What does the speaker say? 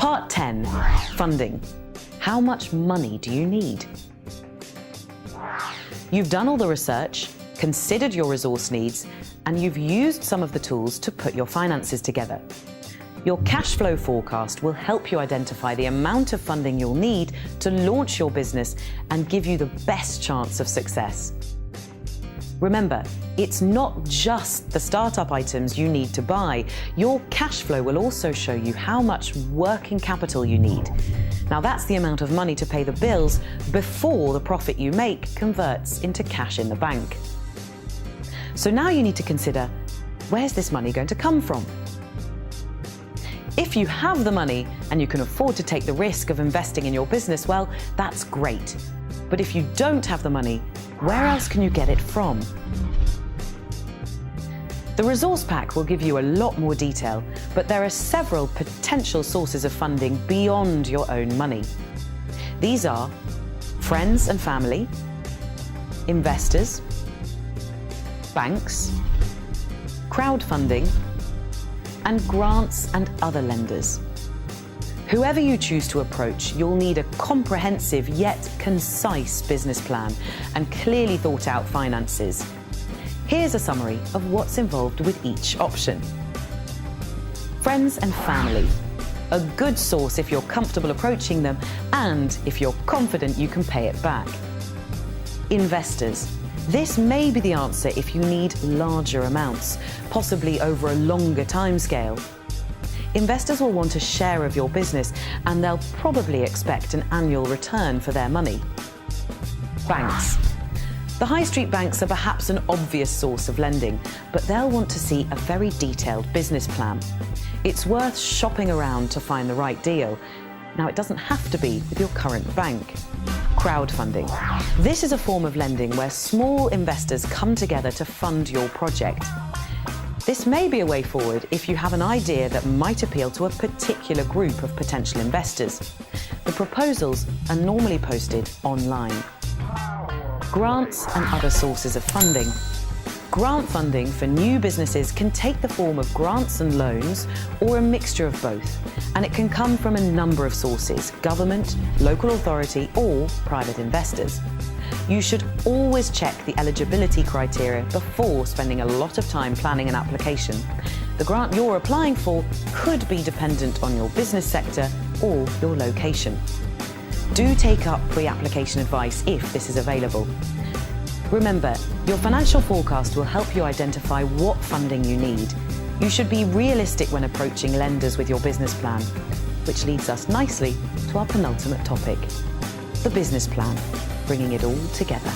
Part 10, funding. How much money do you need? You've done all the research, considered your resource needs, and you've used some of the tools to put your finances together. Your cash flow forecast will help you identify the amount of funding you'll need to launch your business and give you the best chance of success. Remember, it's not just the startup items you need to buy. Your cash flow will also show you how much working capital you need. Now, that's the amount of money to pay the bills before the profit you make converts into cash in the bank. So now you need to consider, where's this money going to come from? If you have the money and you can afford to take the risk of investing in your business, well, that's great. But if you don't have the money, where else can you get it from? The resource pack will give you a lot more detail, but there are several potential sources of funding beyond your own money. These are friends and family, investors, banks, crowdfunding, and grants and other lenders. Whoever you choose to approach, you'll need a comprehensive yet concise business plan and clearly thought out finances. Here's a summary of what's involved with each option. Friends and family. A good source if you're comfortable approaching them and if you're confident you can pay it back. Investors. This may be the answer if you need larger amounts, possibly over a longer timescale. Investors will want a share of your business and they'll probably expect an annual return for their money. Banks. The high street banks are perhaps an obvious source of lending, but they'll want to see a very detailed business plan. It's worth shopping around to find the right deal. Now, it doesn't have to be with your current bank. Crowdfunding. This is a form of lending where small investors come together to fund your project. This may be a way forward if you have an idea that might appeal to a particular group of potential investors. The proposals are normally posted online. Grants and other sources of funding. Grant funding for new businesses can take the form of grants and loans or a mixture of both, and it can come from a number of sources: government, local authority, or private investors. You should always check the eligibility criteria before spending a lot of time planning an application. The grant you're applying for could be dependent on your business sector or your location. Do take up pre-application advice if this is available. Remember, your financial forecast will help you identify what funding you need. You should be realistic when approaching lenders with your business plan, which leads us nicely to our penultimate topic, the business plan, bringing it all together.